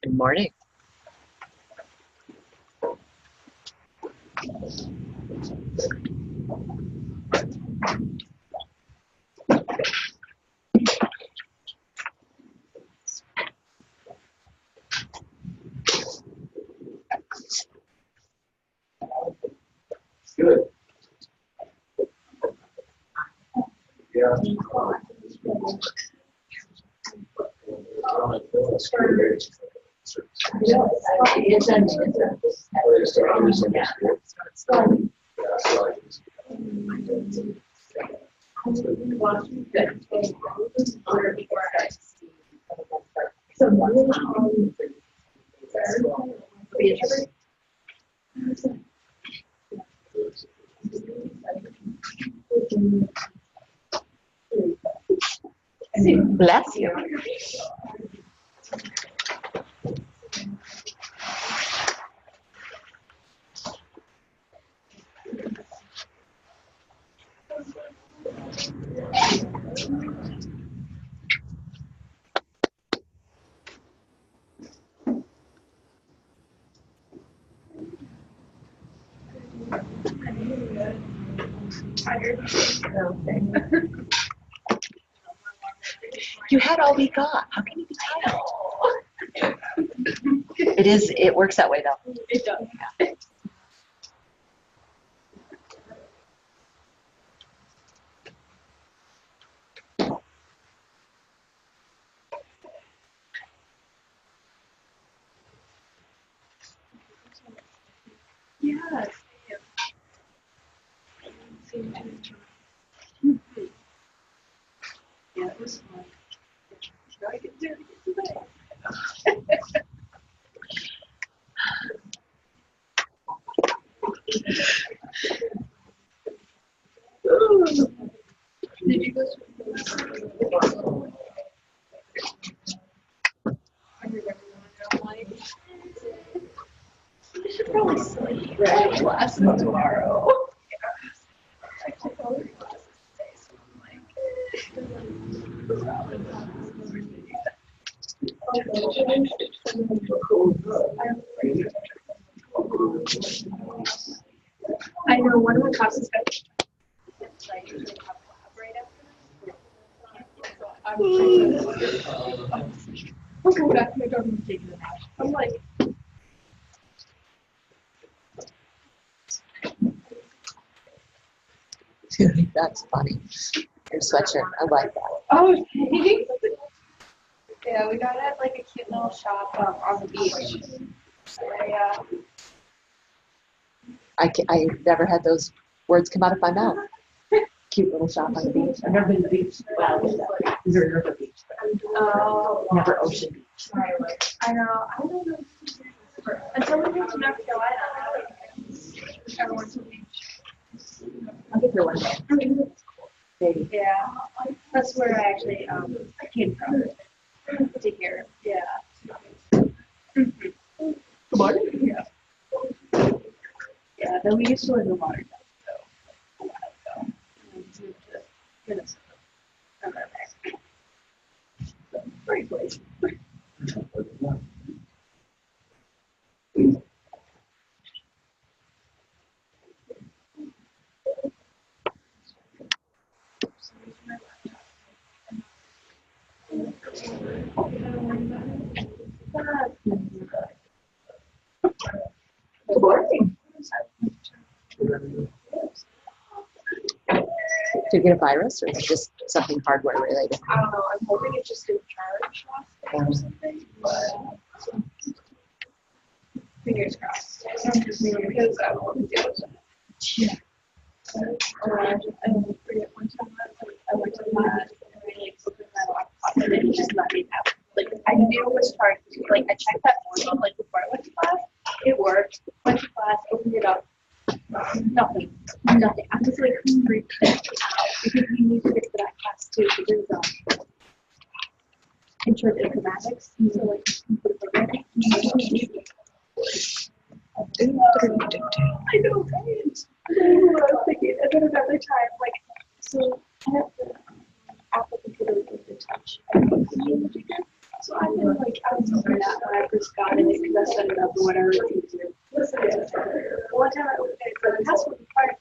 Good morning. Good. Yeah. Bless you. You had all we got. How can you be tired? It works that way though. It does. Yes. Yeah, it was fun. I could do it today. Did you go to I should probably sleep. Right. Class tomorrow. I took all the classes today, so I know one of my classes got I usually have lab right after this. I'll go back to my dorm and take it out. I'm like, That's funny. Your sweatshirt. I like that. oh, okay. Yeah, we got it at like a cute little shop on the beach. So, yeah. I've never had those words come out of my mouth. Cute little shop on the beach. I've never been to the beach. Wow, these are River Beach. Oh, Never Ocean Beach. I know. I don't know. Until we moved to North Carolina, I went to the beach. I'll get there one day. Maybe. Yeah, that's where I actually came from. To here, yeah. Good morning. Yeah. Yeah, then we used to live in Watertown, so a while ago. And then moved to Minnesota. And then back. So, great place. Good morning. Did you get a virus or is it just something hardware related? I don't know. I'm hoping it just didn't charge or something. But fingers crossed. Because I don't want to deal with that. Yeah. I forget one time I went to class and I like opened my laptop and it just let me have. Like I knew it was charged. Like I checked that morning, like before I went to class, it worked. Went to class, opened it up. Nothing. I was like hungry because we need to get to that class too. So there's intro to informatics. So like computer programming. I know, right? I was thinking, and then another time, like, so I have the Apple computer with the touch. So I've been like, I was using that when I first got it because I set it up or whatever. One time I opened it, but the password required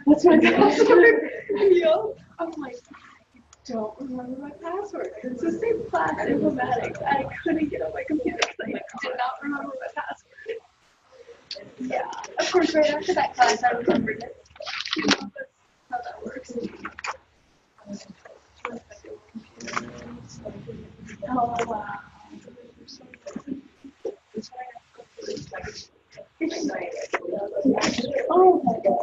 that's my password. I'm like, I don't remember my password. It's the same class, informatics. I couldn't get on my computer because I did not remember my password. Yeah, of course, right after that class, I remembered it. That's how that works. Oh, wow. Oh, my God.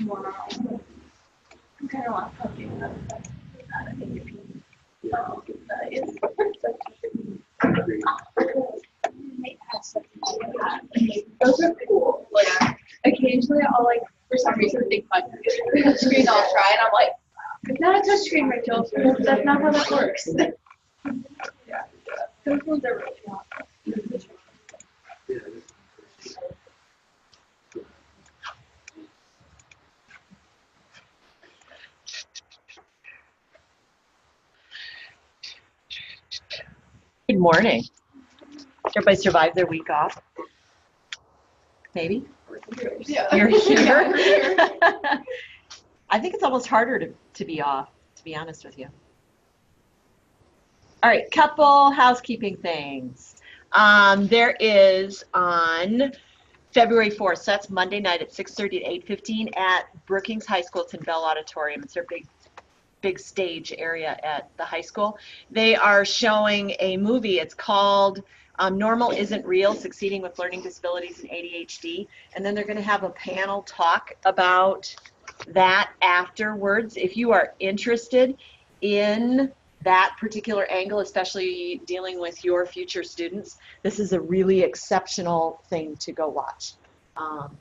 Wow. I'm kind of lost talking about that. Those are cool. Like, occasionally I'll like, for some reason, think my touch screen, I'll try and I'm like, it's not a touch screen, Rachel. That's not how that works. Yeah. Those ones are really fun. Good morning. Everybody survived their week off? Maybe? Yeah. You're here? Yeah, I think it's almost harder to be off, to be honest with you. All right, couple housekeeping things. There is on February 4th, so that's Monday night at 6:30 to 8:15 at Brookings High School. It's in Bell Auditorium. It's their big stage area at the high school. They are showing a movie. It's called Normal Isn't Real, Succeeding with Learning Disabilities and ADHD. And then they're going to have a panel talk about that afterwards. If you are interested in that particular angle, especially dealing with your future students, this is a really exceptional thing to go watch. I'm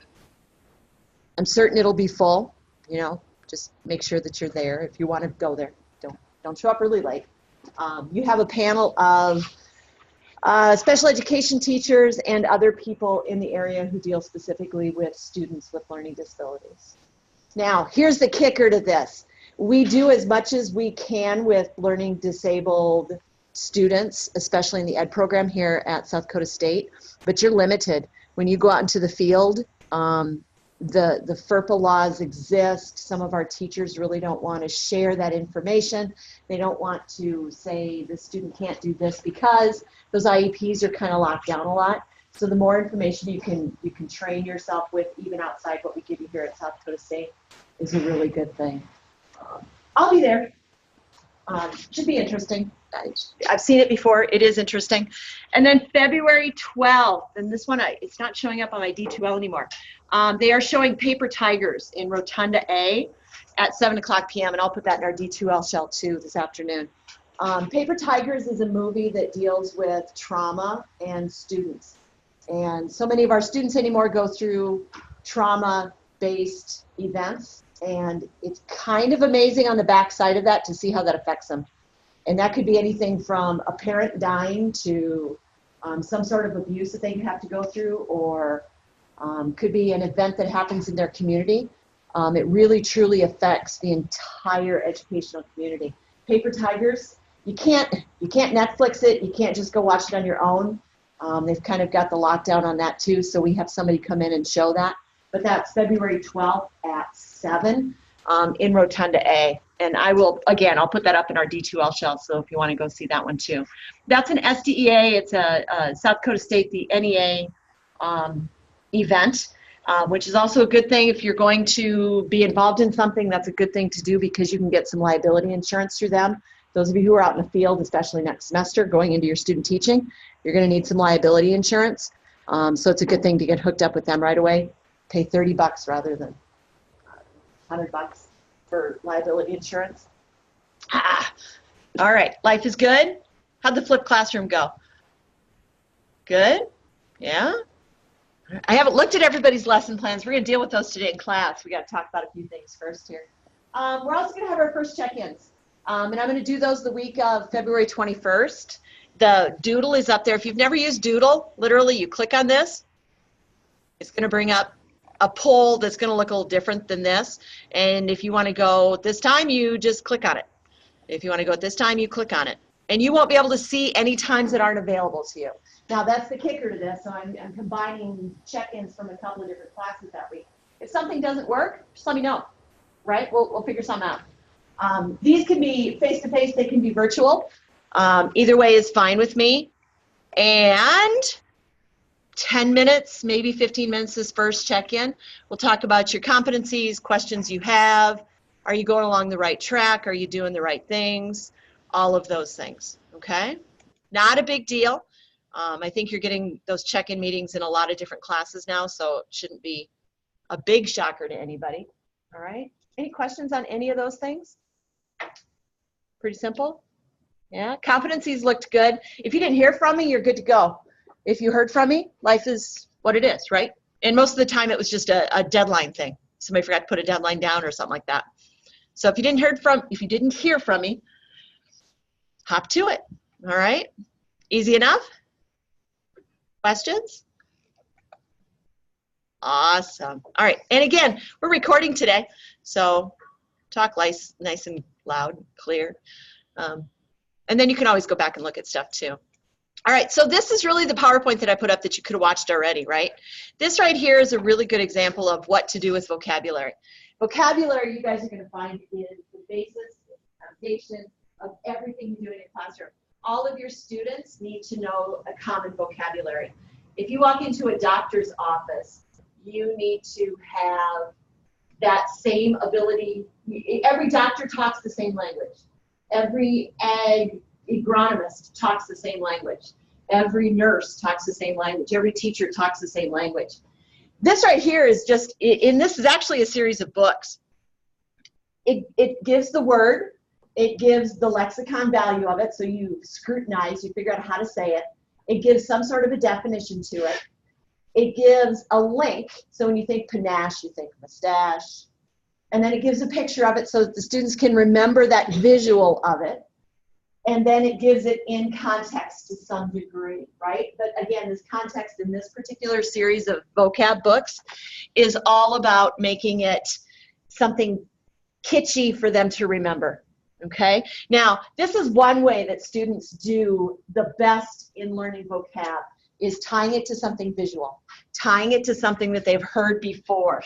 certain it'll be full, you know. Just make sure that you're there. If you want to go there, don't show up really late. You have a panel of special education teachers and other people in the area who deal specifically with students with learning disabilities. Now, here's the kicker to this. We do as much as we can with learning disabled students, especially in the ed program here at South Dakota State, but you're limited. When you go out into the field, the FERPA laws exist. Some of our teachers really don't want to share that information. They don't want to say the student can't do this because those IEPs are kind of locked down a lot. So the more information you can train yourself with, even outside what we give you here at South Dakota State, is a really good thing. I'll be there. Should be interesting. I've seen it before. It is interesting. And then February 12th, and this one, it's not showing up on my D2L anymore. They are showing Paper Tigers in Rotunda A at 7 o'clock p.m., and I'll put that in our D2L shell too this afternoon. Paper Tigers is a movie that deals with trauma and students. And so many of our students anymore go through trauma-based events, and it's kind of amazing on the backside of that to see how that affects them. And that could be anything from a parent dying to some sort of abuse that they have to go through, or could be an event that happens in their community. It really, truly affects the entire educational community. Paper Tigers, you can't Netflix it. You can't just go watch it on your own. They've kind of got the lockdown on that too, so we have somebody come in and show that. But that's February 12th at 7 in Rotunda A. And I'll put that up in our D2L shell, so if you want to go see that one too. That's an SDEA. It's a South Dakota State, the NEA event, which is also a good thing. If you're going to be involved in something, that's a good thing to do because you can get some liability insurance through them. Those of you who are out in the field, especially next semester, going into your student teaching, you're going to need some liability insurance. So it's a good thing to get hooked up with them right away. Pay $30 rather than $100 for liability insurance. Ah, all right, life is good. How'd the flipped classroom go? Good? Yeah? I haven't looked at everybody's lesson plans. We're going to deal with those today in class. We got to talk about a few things first here. We're also going to have our first check-ins, and I'm going to do those the week of February 21st. The Doodle is up there. If you've never used Doodle, literally you click on this. It's going to bring up a poll that's going to look a little different than this. And if you want to go this time, you just click on it. If you want to go at this time, you click on it. And you won't be able to see any times that aren't available to you. Now, that's the kicker to this. So I'm combining check-ins from a couple of different classes that week. If something doesn't work, just let me know, right? We'll figure something out. These can be face-to-face. They can be virtual. Either way is fine with me. And 10 minutes, maybe 15 minutes this first check-in. We'll talk about your competencies, questions you have. Are you going along the right track? Are you doing the right things? All of those things, okay? Not a big deal. I think you're getting those check-in meetings in a lot of different classes now, so it shouldn't be a big shocker to anybody, all right? Any questions on any of those things? Pretty simple? Yeah, competencies looked good. If you didn't hear from me, you're good to go. If you heard from me, life is what it is, right? And most of the time it was just a deadline thing. Somebody forgot to put a deadline down or something like that. So if you didn't hear from me, hop to it, all right? Easy enough? Questions? Awesome. All right, and again, we're recording today, so talk nice and loud, clear. And then you can always go back and look at stuff too. All right, so this is really the PowerPoint that I put up that you could have watched already, right? This right here is a really good example of what to do with vocabulary. Vocabulary, you guys are going to find, is the basis, the foundation of everything you do in your classroom. All of your students need to know a common vocabulary. If you walk into a doctor's office, you need to have that same ability. Every doctor talks the same language. Every agronomist talks the same language. Every nurse talks the same language. Every teacher talks the same language. This right here is just, and this is actually a series of books. It gives the word, it gives the lexicon value of it, so you scrutinize, you figure out how to say it. It gives some sort of a definition to it. It gives a link, so when you think panache, you think mustache. And then it gives a picture of it so that the students can remember that visual of it. And then it gives it in context to some degree, right? But again, this context in this particular series of vocab books is all about making it something kitschy for them to remember, okay? Now, this is one way that students do the best in learning vocab, is tying it to something visual, tying it to something that they've heard before.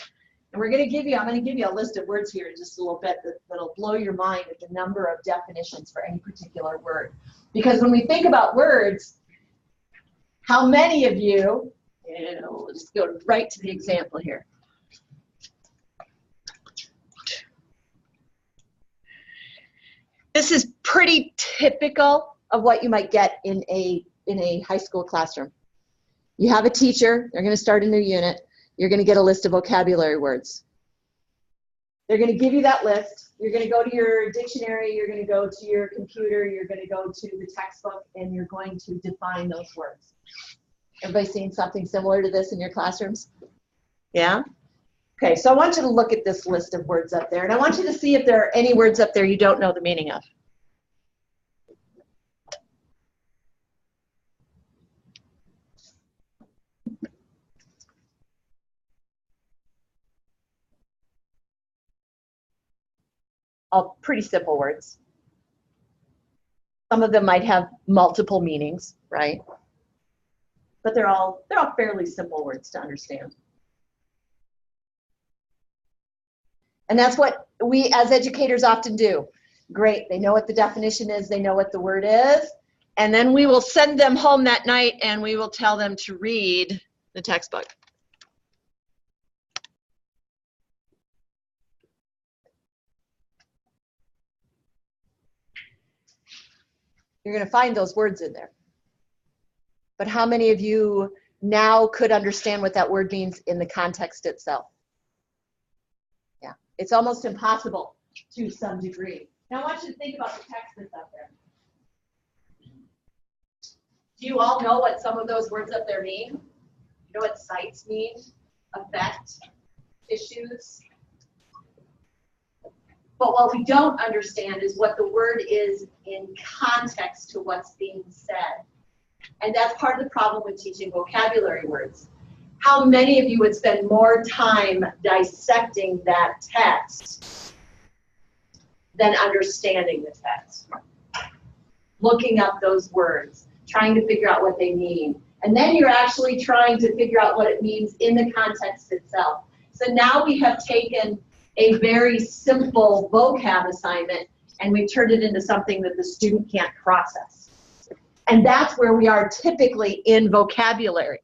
And I'm going to give you a list of words here in just a little bit that'll blow your mind at the number of definitions for any particular word. Because when we think about words, how many of you, we'll just go right to the example here. This is pretty typical of what you might get in a high school classroom. You have a teacher, they're going to start a new unit. You're going to get a list of vocabulary words. They're going to give you that list. You're going to go to your dictionary, you're going to go to your computer, you're going to go to the textbook, and you're going to define those words. Everybody seeing something similar to this in your classrooms? Yeah? Okay, so I want you to look at this list of words up there, and I want you to see if there are any words up there you don't know the meaning of. All pretty simple words. Some of them might have multiple meanings, right? But they're all fairly simple words to understand. And that's what we as educators often do. Great, they know what the definition is, they know what the word is, and then we will send them home that night and we will tell them to read the textbook. You're going to find those words in there. But how many of you now could understand what that word means in the context itself? Yeah, It's almost impossible to some degree. Now I want you to think about the text that's up there. Do you all know what some of those words up there mean? You know what sites mean? Effect, tissues. But what we don't understand is what the word is in context to what's being said. And that's part of the problem with teaching vocabulary words. How many of you would spend more time dissecting that text than understanding the text? Looking up those words, trying to figure out what they mean. And then you're actually trying to figure out what it means in the context itself. So now we have taken a very simple vocab assignment and we've turned it into something that the student can't process. And that's where we are typically in vocabulary.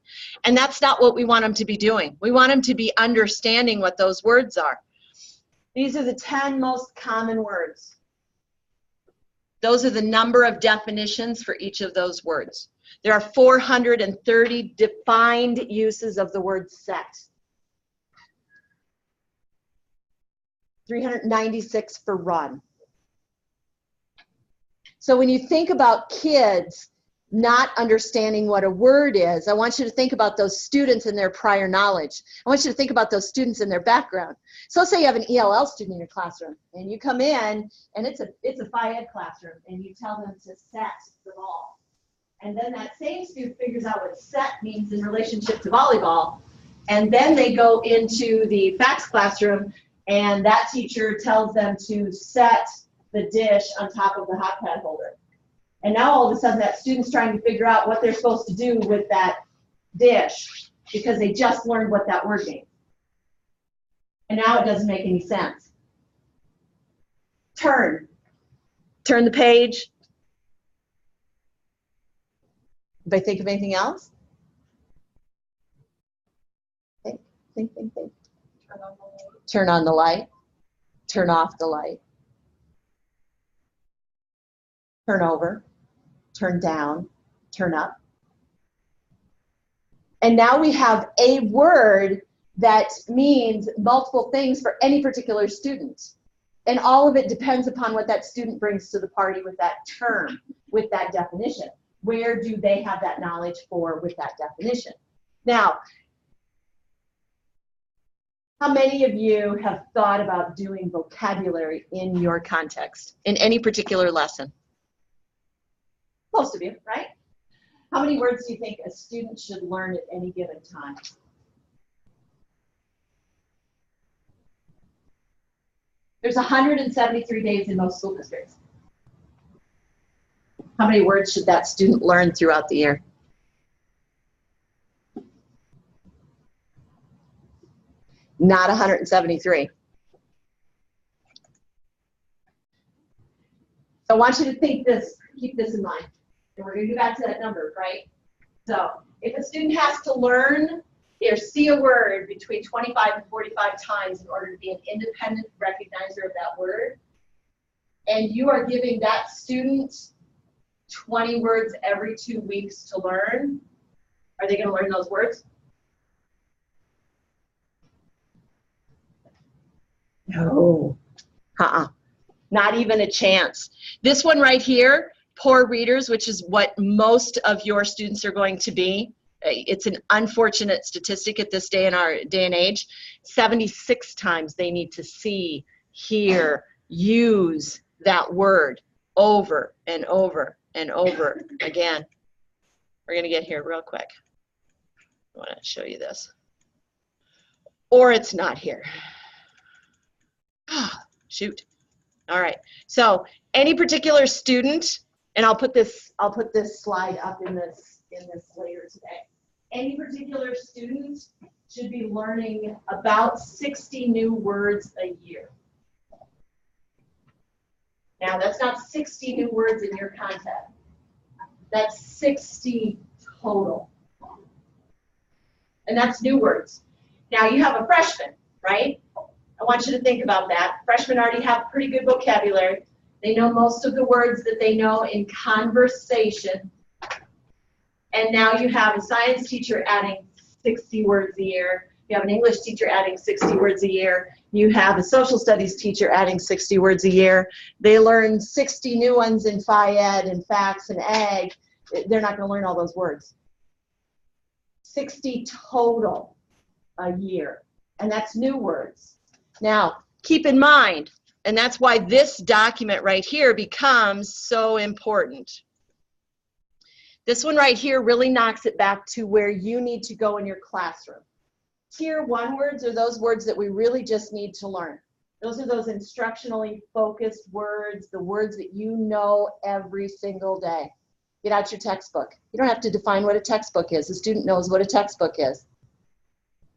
And that's not what we want them to be doing. We want them to be understanding what those words are. These are the 10 most common words. Those are the number of definitions for each of those words. There are 430 defined uses of the word set. 396 for run. So when you think about kids not understanding what a word is, I want you to think about those students and their prior knowledge. I want you to think about those students and their background. So let's say you have an ELL student in your classroom, and you come in, and it's a Phi Ed classroom, and you tell them to set the ball. And then that same student figures out what set means in relationship to volleyball, and then they go into the FACS classroom, and that teacher tells them to set the dish on top of the hot pad holder. And now all of a sudden that student's trying to figure out what they're supposed to do with that dish because they just learned what that word means. And now it doesn't make any sense. Turn. Turn the page. Did I think of anything else? Think. Turn on the light. Turn off the light. Turn over, turn down, turn up. And now we have a word that means multiple things for any particular student. And all of it depends upon what that student brings to the party with that term, with that definition. Where do they have that knowledge for with that definition? Now, how many of you have thought about doing vocabulary in your context, in any particular lesson? Most of you, right? How many words do you think a student should learn at any given time? There's 173 days in most school districts. How many words should that student learn throughout the year? Not 173. So I want you to think this, keep this in mind. And we're going to go back to that number, right? So if a student has to learn or see a word between 25 and 45 times in order to be an independent recognizer of that word, and you are giving that student 20 words every 2 weeks to learn, are they going to learn those words? No. Not even a chance. This one right here, poor readers, which is what most of your students are going to be. It's an unfortunate statistic at this day and age. 76 times they need to see, hear, use that word over and over and over again. We're going to get here real quick. I want to show you this. Or it's not here. Shoot. All right. So any particular student, and I'll put this slide up in this later today. Any particular student should be learning about 60 new words a year. Now that's not 60 new words in your content. That's 60 total. And that's new words. Now you have a freshman, right? I want you to think about that. Freshmen already have pretty good vocabulary. They know most of the words that they know in conversation. And now you have a science teacher adding 60 words a year. You have an English teacher adding 60 words a year. You have a social studies teacher adding 60 words a year. They learn 60 new ones in Phi Ed and Facts and Ag. They're not going to learn all those words. 60 total a year, and that's new words. Now, keep in mind, and that's why this document right here becomes so important. This one right here really knocks it back to where you need to go in your classroom. Tier 1 words are those words that we really just need to learn. Those are those instructionally focused words, the words that you know every single day. Get out your textbook. You don't have to define what a textbook is. The student knows what a textbook is.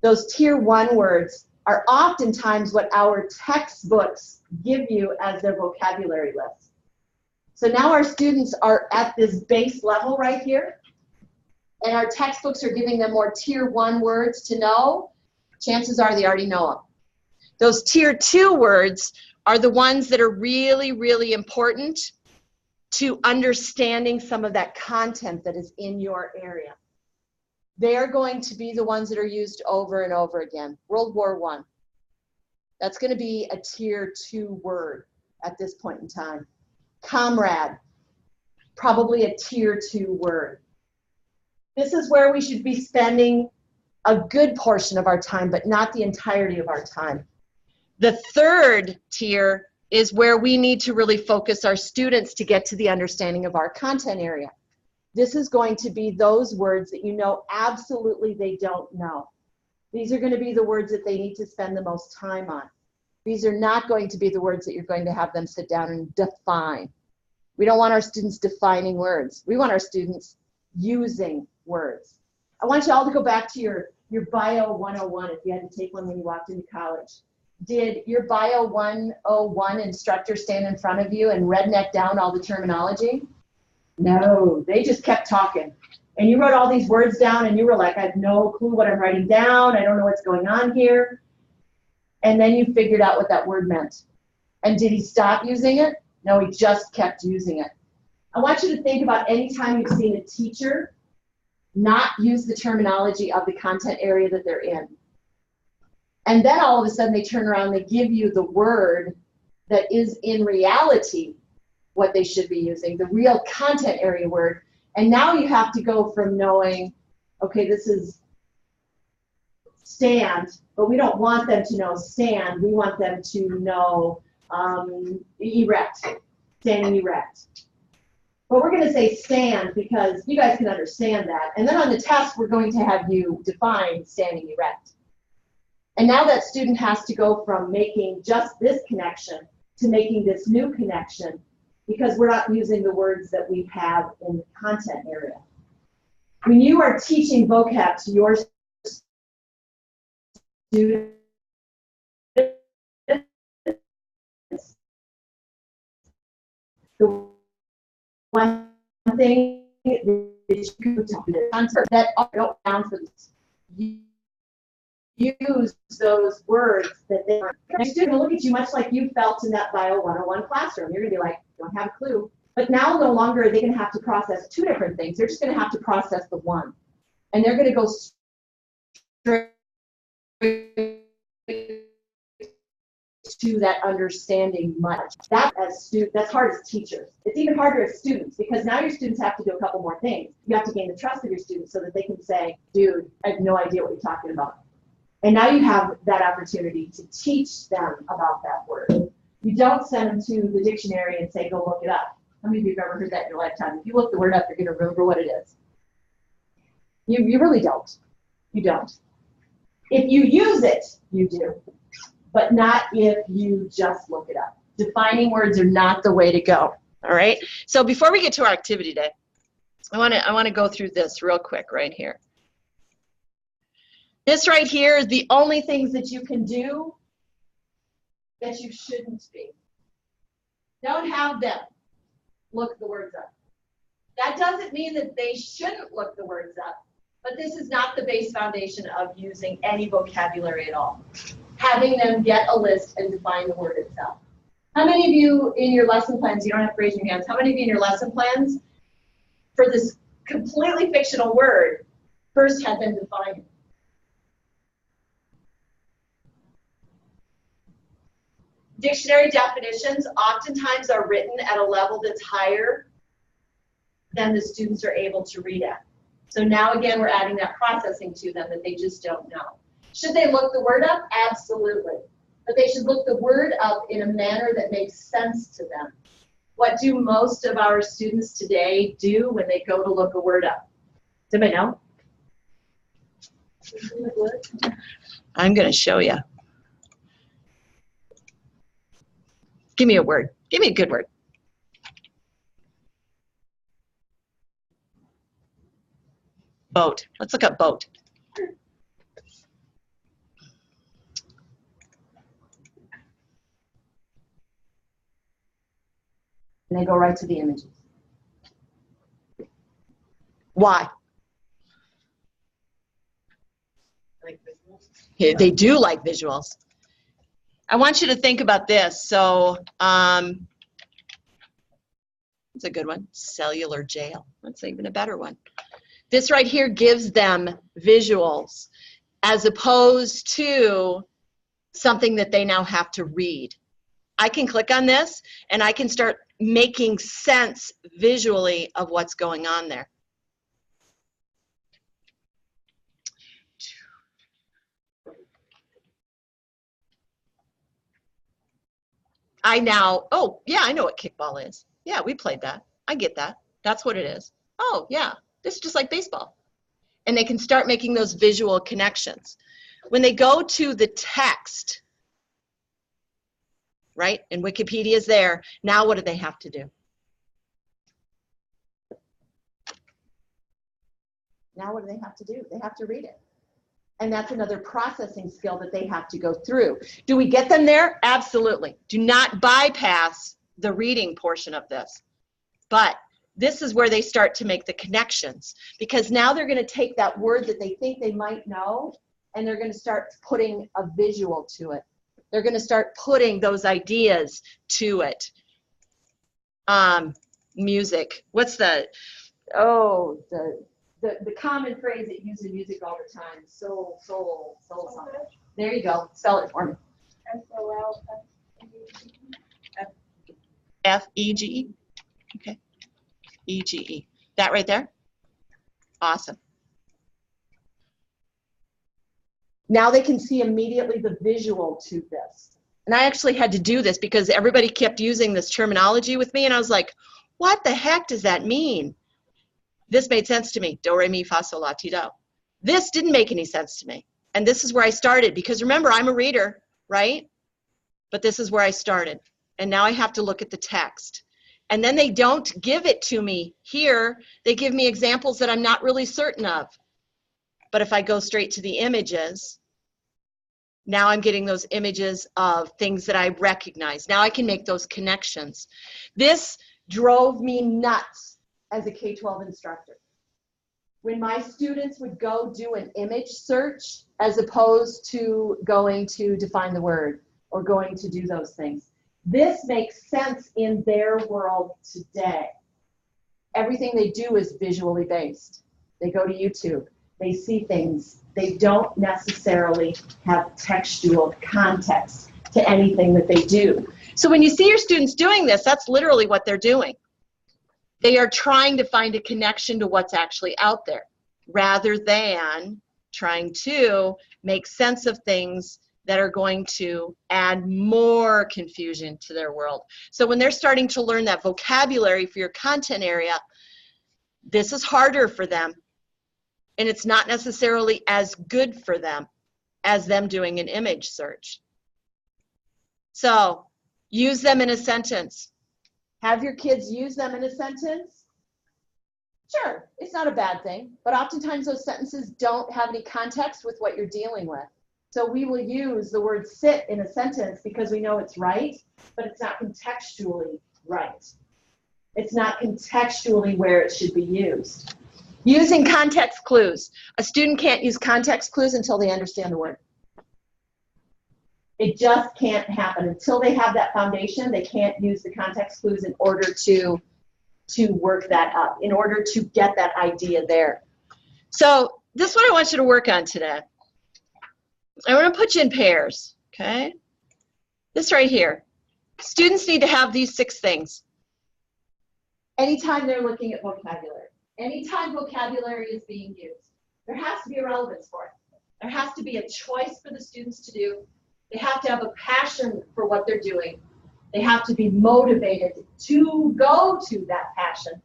Those tier 1 words are oftentimes what our textbooks give you as their vocabulary list. So now our students are at this base level right here, and our textbooks are giving them more tier 1 words to know. Chances are they already know them. Those tier 2 words are the ones that are really, really important to understanding some of that content that is in your area. They are going to be the ones that are used over and over again. World War I. That's going to be a tier 2 word at this point in time. Comrade, probably a tier 2 word. This is where we should be spending a good portion of our time, but not the entirety of our time. The third tier is where we need to really focus our students to get to the understanding of our content area. This is going to be those words that you know absolutely they don't know. These are going to be the words that they need to spend the most time on. These are not going to be the words that you're going to have them sit down and define. We don't want our students defining words. We want our students using words. I want you all to go back to your Bio 101 if you had to take one when you walked into college. Did your Bio 101 instructor stand in front of you and redneck down all the terminology? No, they just kept talking. And you wrote all these words down and you were like, I have no clue what I'm writing down. I don't know what's going on here. And then you figured out what that word meant. And did he stop using it? No, he just kept using it. I want you to think about any time you've seen a teacher not use the terminology of the content area that they're in. And then all of a sudden they turn around and they give you the word that is in reality what they should be using, the real content area word. And now you have to go from knowing, okay, this is stand, but we don't want them to know stand. We want them to know erect, standing erect. But we're going to say stand because you guys can understand that. And then on the test, we're going to have you define standing erect. And now that student has to go from making just this connection to making this new connection because we're not using the words that we have in the content area. When you are teaching vocab to your students, the one thing that you can do that don't down for this. You use those words that they are. Your student will look at you much like you felt in that Bio 101 classroom. You're going to be like, don't have a clue. But now no longer are they going to have to process two different things. They're just going to have to process the one. And they're going to go straight to that understanding much. That's hard as teachers. It's even harder as students because now your students have to do a couple more things. You have to gain the trust of your students so that they can say, dude, I have no idea what you're talking about. And now you have that opportunity to teach them about that word. You don't send them to the dictionary and say, go look it up. How many of you have ever heard that in your lifetime? If you look the word up, you're going to remember what it is. You really don't. You don't. If you use it, you do. But not if you just look it up. Defining words are not the way to go. All right? So before we get to our activity day, I want to go through this real quick right here. This right here is the only things that you can do that you shouldn't be. Don't have them look the words up. That doesn't mean that they shouldn't look the words up, but this is not the base foundation of using any vocabulary at all. Having them get a list and define the word itself. How many of you in your lesson plans, you don't have to raise your hands, how many of you in your lesson plans for this completely fictional word first had them define it? Dictionary definitions oftentimes are written at a level that's higher than the students are able to read at. So now again, we're adding that processing to them that they just don't know. Should they look the word up? Absolutely. But they should look the word up in a manner that makes sense to them. What do most of our students today do when they go to look a word up? Does anybody know? I'm going to show you. Give me a word. Give me a good word. Boat. Let's look up boat. And they go right to the images. Why? Like visuals. Yeah, they do like visuals. I want you to think about this. So, it's a good one. Cellular jail. That's even a better one. This right here gives them visuals as opposed to something that they now have to read. I can click on this and I can start making sense visually of what's going on there. Oh, yeah, I know what kickball is. Yeah, we played that. I get that. That's what it is. Oh, yeah, this is just like baseball. And they can start making those visual connections. When they go to the text, right, and Wikipedia is there, now what do they have to do? Now what do they have to do? They have to read it. And that's another processing skill that they have to go through. Do we get them there? Absolutely. Do not bypass the reading portion of this. But this is where they start to make the connections, because now they're going to take that word that they think they might know and they're going to start putting a visual to it. They're going to start putting those ideas to it. Music. What's the common phrase that you use in music all the time? Soul something. There you go. Spell it for me. F-E-G-E. Okay. E-G-E. That right there? Awesome. Now they can see immediately the visual to this. And I actually had to do this because everybody kept using this terminology with me, and I was like, what the heck does that mean? This made sense to me. Do, re, mi, fa, sol, la, ti, do. This didn't make any sense to me. And this is where I started, because remember, I'm a reader, right? But this is where I started. And now I have to look at the text. And then they don't give it to me here. They give me examples that I'm not really certain of. But if I go straight to the images, now I'm getting those images of things that I recognize. Now I can make those connections. This drove me nuts as a K-12 instructor. When my students would go do an image search as opposed to going to define the word or going to do those things. This makes sense in their world today. Everything they do is visually based. They go to YouTube. They see things. They don't necessarily have textual context to anything that they do. So when you see your students doing this, that's literally what they're doing. They are trying to find a connection to what's actually out there, rather than trying to make sense of things that are going to add more confusion to their world. So when they're starting to learn that vocabulary for your content area, this is harder for them. And it's not necessarily as good for them as them doing an image search. So use them in a sentence. Have your kids use them in a sentence? Sure, it's not a bad thing, but oftentimes those sentences don't have any context with what you're dealing with. So we will use the word sit in a sentence because we know it's right, but it's not contextually right. It's not contextually where it should be used. Using context clues. A student can't use context clues until they understand the word. It just can't happen. Until they have that foundation, they can't use the context clues in order to work that up, in order to get that idea there. So this is what I want you to work on today. I want to put you in pairs, okay? This right here. students need to have these 6 things. Anytime they're looking at vocabulary, anytime vocabulary is being used, there has to be a relevance for it. There has to be a choice for the students to do. They have to have a passion for what they're doing. They have to be motivated to go to that passion.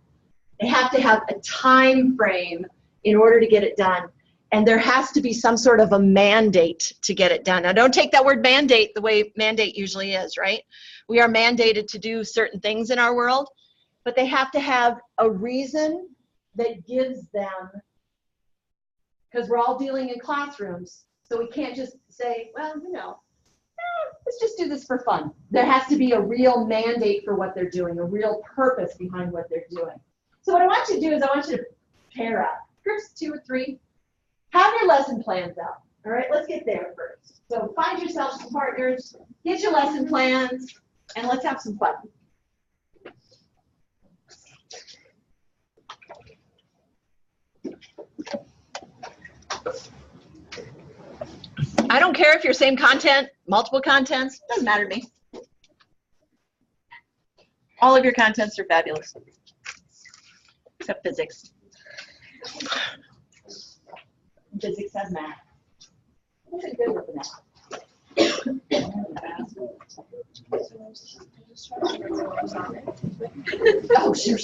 They have to have a time frame in order to get it done. And there has to be some sort of a mandate to get it done. Now, don't take that word mandate the way mandate usually is, right? We are mandated to do certain things in our world, but they have to have a reason that gives them, because we're all dealing in classrooms, so we can't just say, well, you know, let's just do this for fun. There has to be a real mandate for what they're doing, a real purpose behind what they're doing. So what I want you to do is I want you to pair up. Groups 2 or 3, have your lesson plans out. All right, let's get there first. So find yourself some partners, get your lesson plans, and let's have some fun. I don't care if you're same content, multiple contents, doesn't matter to me. All of your contents are fabulous, except physics. Physics has math. What's it good with the math? Oh, sure.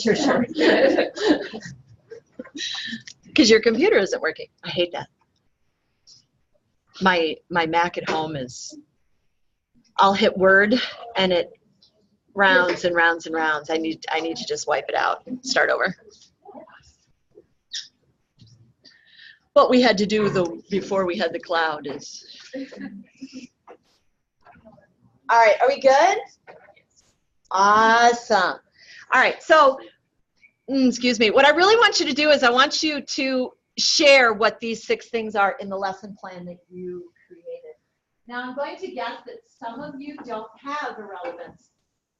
Because your computer isn't working. I hate that. My Mac at home is, I'll hit Word and it rounds and rounds and rounds. I need to just wipe it out and start over. What we had to do before we had the cloud is. All right, are we good? Awesome. All right, so, excuse me. What I really want you to do is I want you to share what these 6 things are in the lesson plan that you created. Now, I'm going to guess that some of you don't have a relevance.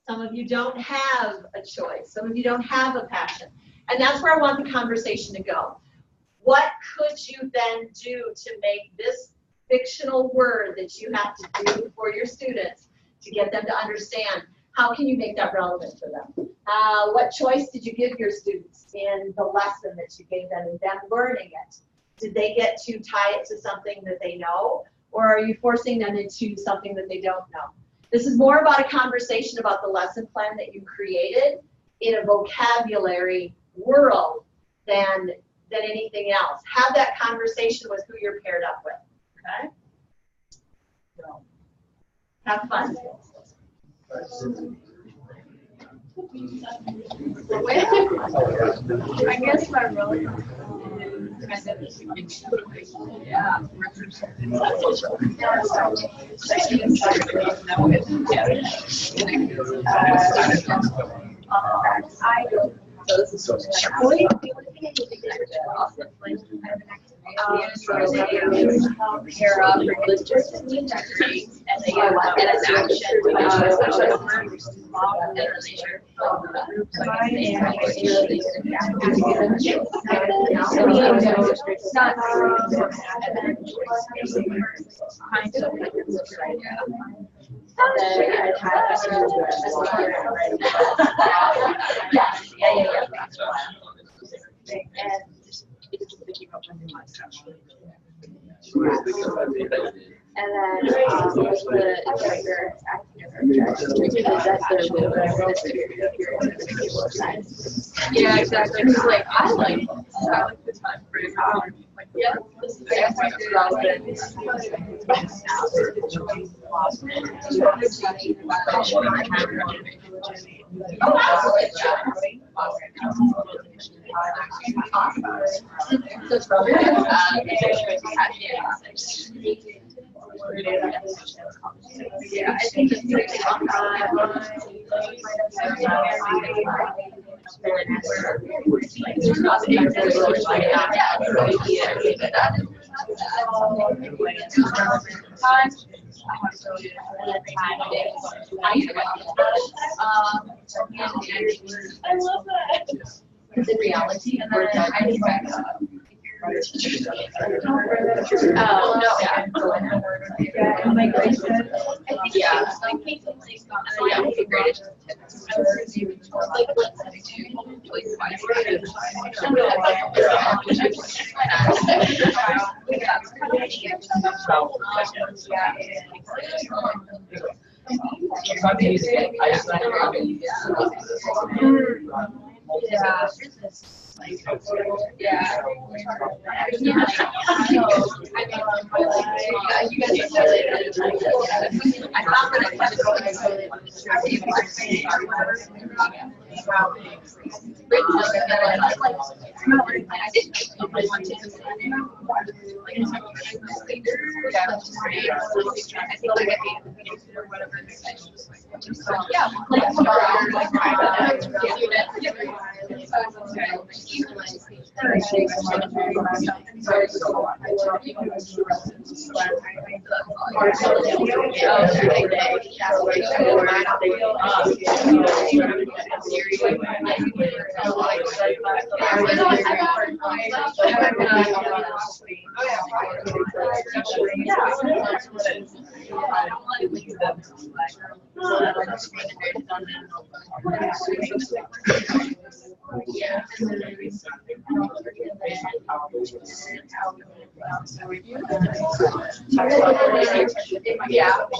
Some of you don't have a choice. Some of you don't have a passion. And that's where I want the conversation to go. What could you then do to make this fictional word that you have to do for your students to get them to understand? How can you make that relevant for them? What choice did you give your students in the lesson that you gave them and them learning it? Did they get to tie it to something that they know, or are you forcing them into something that they don't know? This is more about a conversation about the lesson plan that you created in a vocabulary world than anything else. Have that conversation with who you're paired up with, okay? So, have fun. I guess my role kind of pair up and they get an action and then the trigger yeah, exactly. Because like I like the time frame. Like, yeah, this is relevant. Yeah, I think it's I love that. Because in reality, and then I think oh, no, yeah. Yeah. was thinking like, yeah, it'd be great. Like, let's do like 5 minutes. Yeah.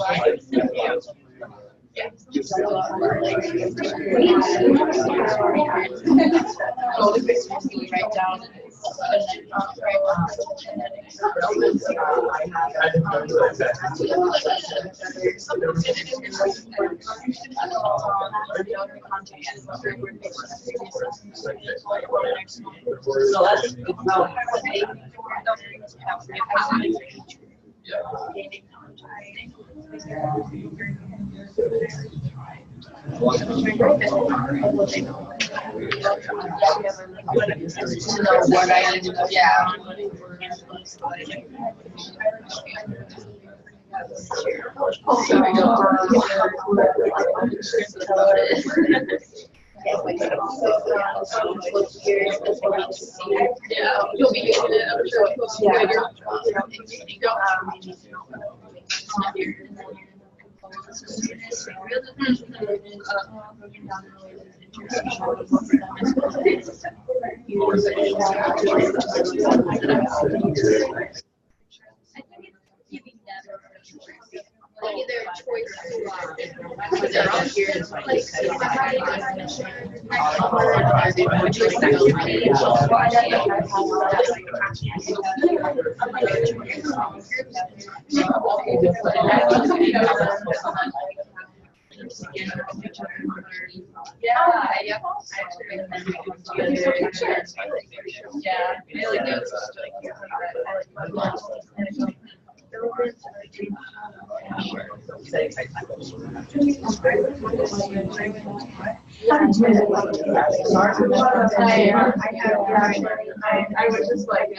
I was just like,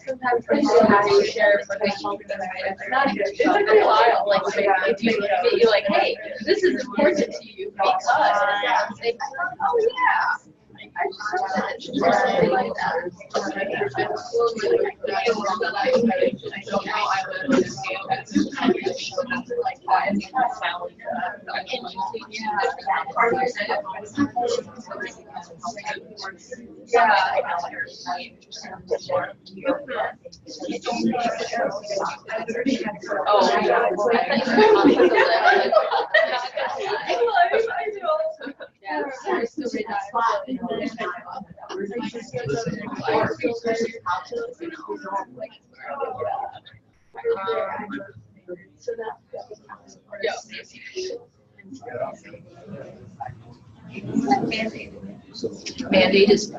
sometimes I share information. It's a good while, like if you like, hey, this is important to you because, like, oh yeah. I just like that. Mandate is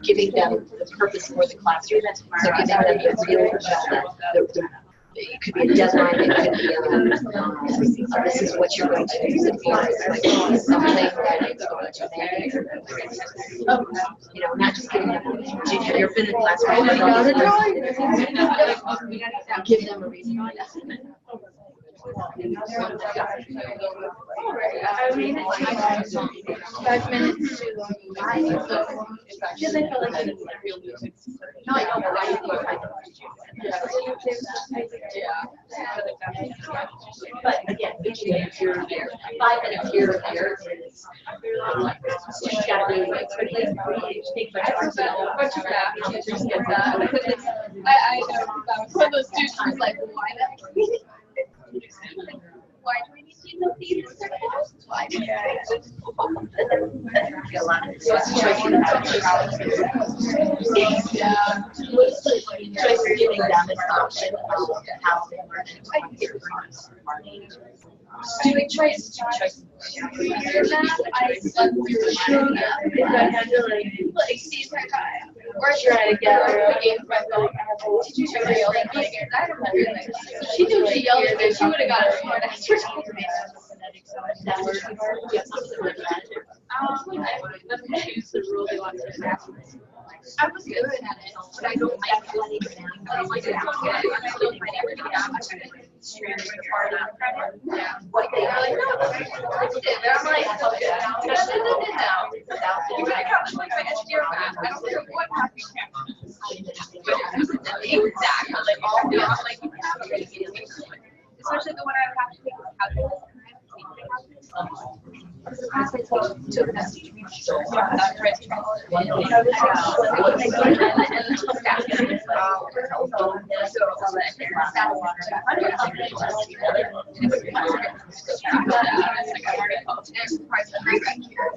giving them the purpose for the classroom. So giving them the real it could be a deadline, it could be this is what you're going to use it for. It's like something that is going to make, you know, not just giving them, have you ever been in class where you give them a reason? I mean, it's 5 minutes too long. Because I feel like it's real music. No, I don't know why you go. But again, each day here or there, 5 minutes here or there is. Just gotta be like quickly. Take my time. Bunch of math teachers get that. I know one of those students was like, why not? Why do we need to know these circles? Why? A lot of So it's yeah. Joyce is giving them this option of how they learn it. Doing choice. I slept through the I had to like see my time. Or try to get her again my phone. Did you try to yell at me? I don't know. She knew she yelled at me. She would have got a smart ass for talking. I was good at it, but I don't like it. I don't like it. I don't find everything that much. Yeah. What they are like, no, I did. I'm like, okay, now. You're gonna come like my engineer math. I don't care what math you have. Exactly. Like all the other, like, especially the one I have to take with calculus. The class I took the best teacher. All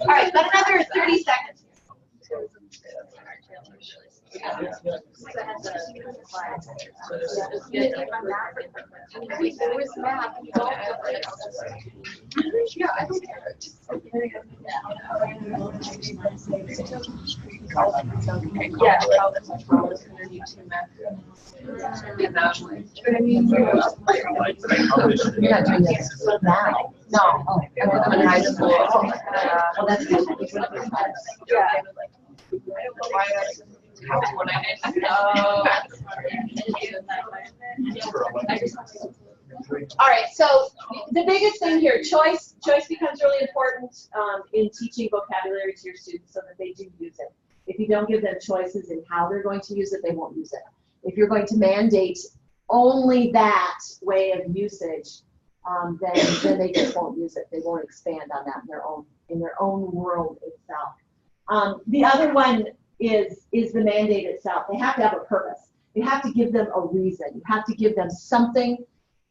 right, got another 30 seconds. Yeah, I don't care. You're not doing this now. No. I'm in high school. Well, that's good. Yeah. All right, so the biggest thing here, choice becomes really important in teaching vocabulary to your students so that they do use it. If you don't give them choices in how they're going to use it, they won't use it. If you're going to mandate only that way of usage, then they just won't use it. They won't expand on that in their own world itself. The other one is the mandate itself. They have to have a purpose. You have to give them a reason. You have to give them something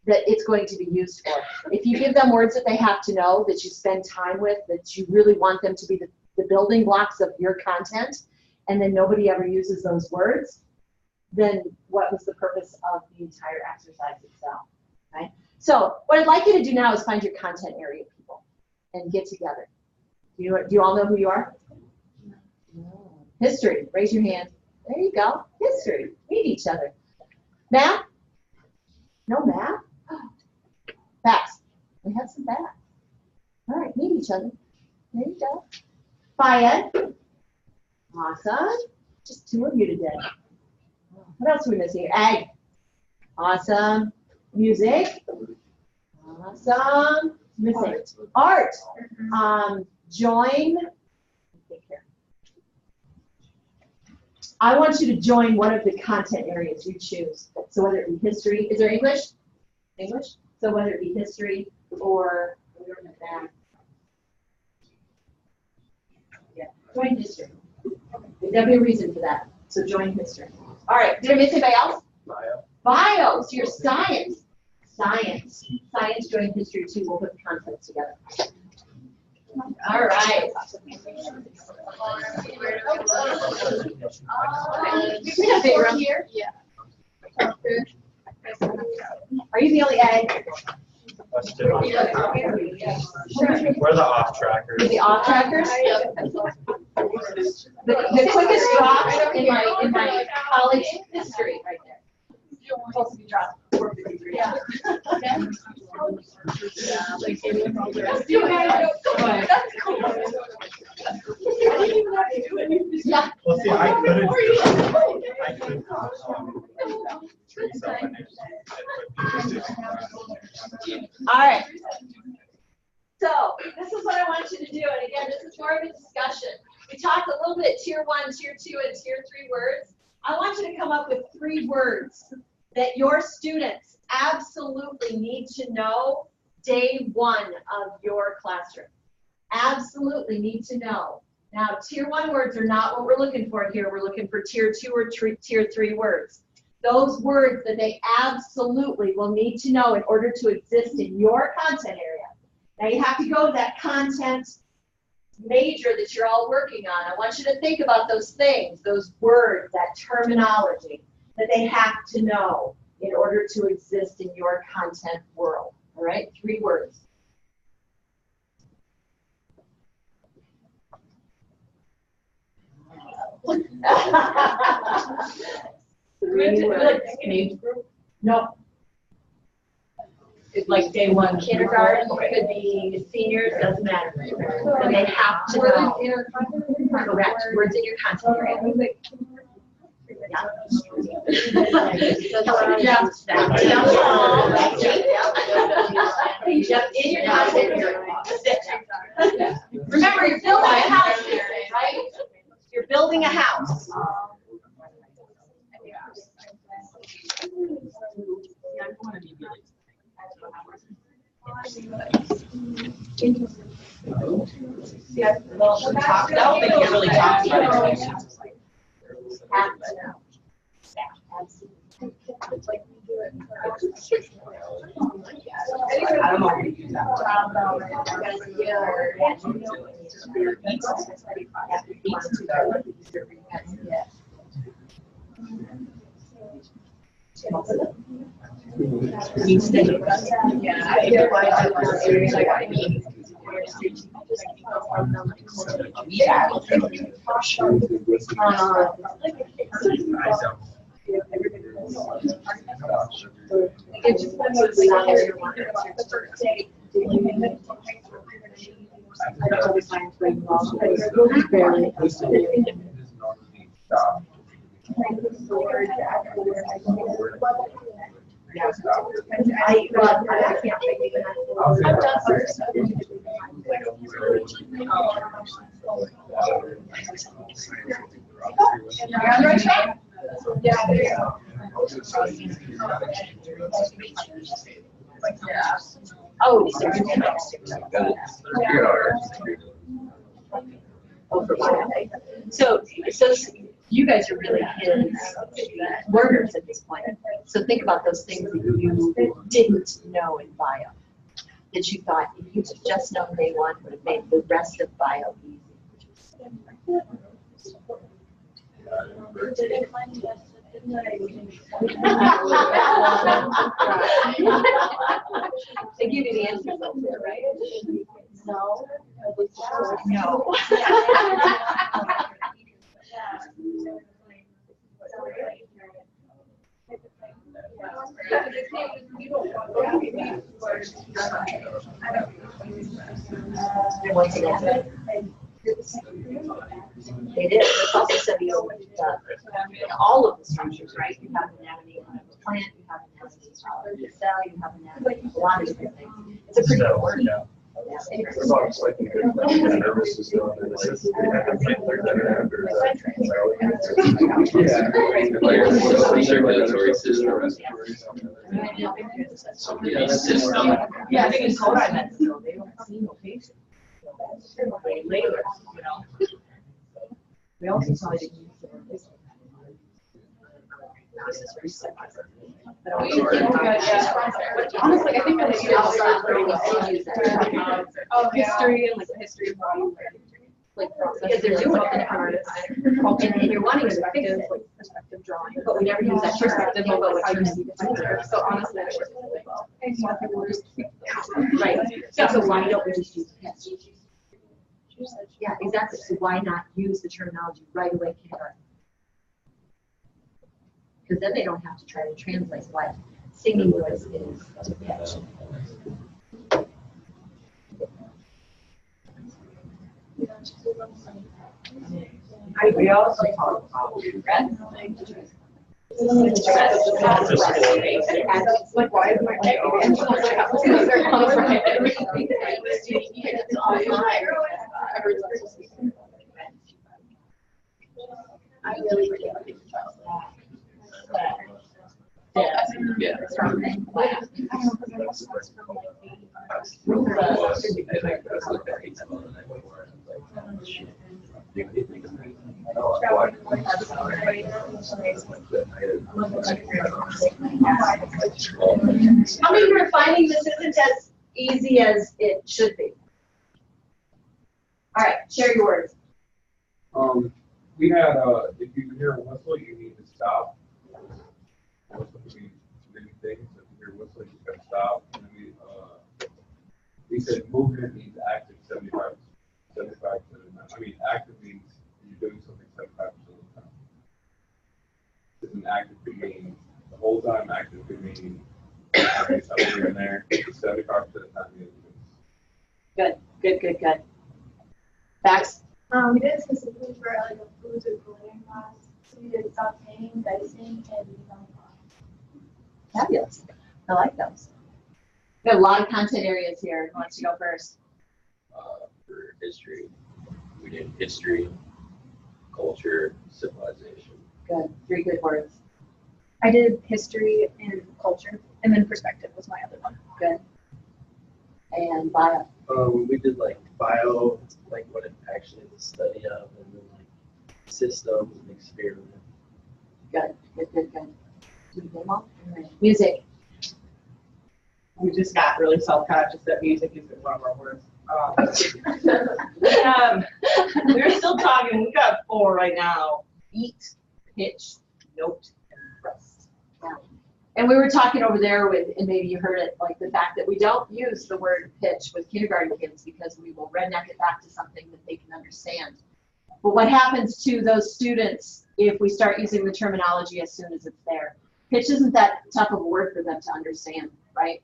that it's going to be used for. If you give them words that they have to know, that you spend time with, that you really want them to be the building blocks of your content, and then nobody ever uses those words, then what was the purpose of the entire exercise itself, right? So what I'd like you to do now is find your content area people and get together. Do you all know who you are? History, raise your hand. There you go, history, meet each other. Math? No math? Facts, we have some facts. All right, meet each other. There you go. Phi Ed? Awesome, just 2 of you today. What else are we missing here? Ag? Awesome. Music? Awesome. Missing. Art? Join. Take care. I want you to join one of the content areas you choose. So whether it be history, is there English? English? So whether it be history or math. Yeah, join history. There'll be a reason for that. So join history. All right, did I miss anybody else? Bio. Bio, so your science. Science. Science join history too. We'll put the concepts together. All right. We have a big room here. Yeah. Are you the only egg? We're the off trackers. You're the off trackers? The quickest drop in my college history right there. You're supposed to be dropped. Yeah. Yeah. Well, see, I couldn't treat someone All right. So this is what I want you to do. And again, this is more of a discussion. We talked a little bit tier 1, tier 2, and tier 3 words. I want you to come up with 3 words that your students absolutely need to know day 1 of your classroom. Absolutely need to know. Now, tier 1 words are not what we're looking for here. We're looking for tier 2 or tier 3 words. Those words that they absolutely will need to know in order to exist in your content area. Now, you have to go to that content major that you're all working on. I want you to think about those things, those words, that terminology that they have to know in order to exist in your content world. All right, 3 words. No. It's like day 1. Kindergarten, could be seniors, doesn't matter. And they have to know. Correct, words in your content area. Yeah. Just in your content area. Remember, you're building a house here, right? You're building a house. I don't think you really talked about it. Have to know. I don't know how to use that. I'm done first. You're on the right track? Yeah, there you go. Oh, so you guys are really his learners at this point. So think about those things that you didn't know in bio, that you thought if you had just known day 1 would have made the rest of bio easy. They give you the answers up there, right? No. No. And what's that? It is. It's also said all of the structures, right? You have anatomy of the plant, you have anatomy of the cell, you have anatomy of a lot of different things. It's a pretty good word. Yeah. It's almost like the nervous system. Circulatory system. Yeah, I think it's what I meant. They don't see no patients. They labor, you know. We also saw it. Honestly, I think that they I'll start start learning learning to use that. history and like the history of body. Like, because they're doing it and you're wanting to fix it, Perspective drawing. but we never use that perspective, but But what how you you see the picture. So honestly, that works really well. And so people just keep. right. So why don't we just use PET? Yeah, exactly. So why not use the terminology right away, kindergarten? Because then they don't have to try to translate what singing voice is to pitch. We also talk about regret. Like, why is my I really can't think Yeah. How many are finding this isn't as easy as it should be? All right, share your words. We had, if you hear a whistle, you need to stop. Whistle can mean many things. If you hear a whistle, you gotta stop. And then we said movement means active 75% of the time. I mean, active means you're doing something 75% of the time. Isn't active could mean the whole time, active could mean something here and there. 75% of the time. Good. Facts. We did specifically for like a foods or culinary class. So we did sauteing, dicing, and Fabulous. I like those. We have a lot of content areas here. Who wants to go first? For history, we did history, culture, civilization. Good. 3 good words. I did history and culture, and then perspective was my other one. Good. And bio. We did like bio, like what it actually is the study of, and then like systems and experiment. Good. Music. We just got really self-conscious that music isn't one of our words. We're still talking, we got 4 right now. Beat, pitch, note, and rest. And we were talking over there with, and maybe you heard it, like the fact that we don't use the word pitch with kindergarten kids because we will redneck it back to something that they can understand. But what happens to those students if we start using the terminology as soon as it's there? Pitch isn't that tough of a word for them to understand, right?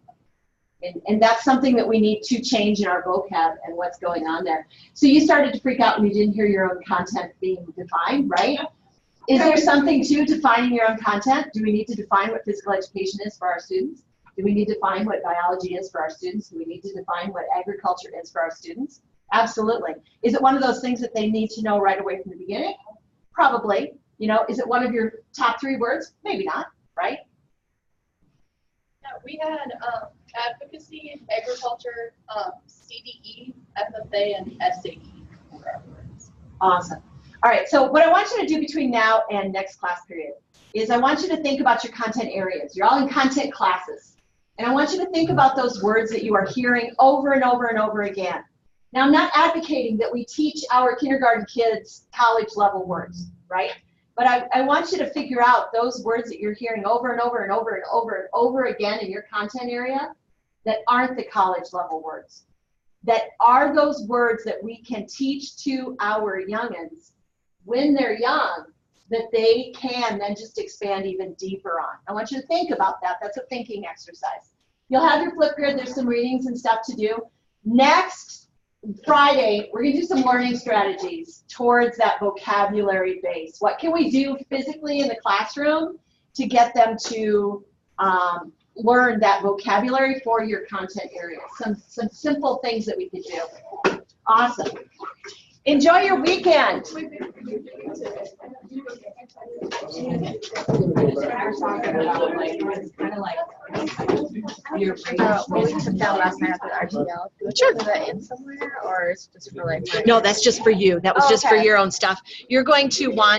And that's something that we need to change in our vocab and what's going on there. So you started to freak out when you didn't hear your own content being defined, right? Is there something to defining your own content? Do we need to define what physical education is for our students? Do we need to define what biology is for our students? Do we need to define what agriculture is for our students? Absolutely. Is it one of those things that they need to know right away from the beginning? Probably. You know, is it one of your top 3 words? Maybe not, right? Yeah, we had advocacy, agriculture, CDE, FFA, and SAE for our words. Awesome. All right, so what I want you to do between now and next class period is I want you to think about your content areas. You're all in content classes. And I want you to think about those words that you are hearing over and over and over again. Now, I'm not advocating that we teach our kindergarten kids college level words, right? But I want you to figure out those words that you're hearing over and over and over and over and over again in your content area that aren't the college level words, that are those words that we can teach to our youngins when they're young, that they can then just expand even deeper on. I want you to think about that. That's a thinking exercise. You'll have your Flipgrid. There's some readings and stuff to do. Next Friday, we're going to do some learning strategies towards that vocabulary base. What can we do physically in the classroom to get them to learn that vocabulary for your content area? Some simple things that we could do. Awesome. Enjoy your weekend. What we took down last night after the RTL. Sure. Is that in somewhere, or is it just for like? No, that's just for you. That was just for Okay. your own stuff. You're going to want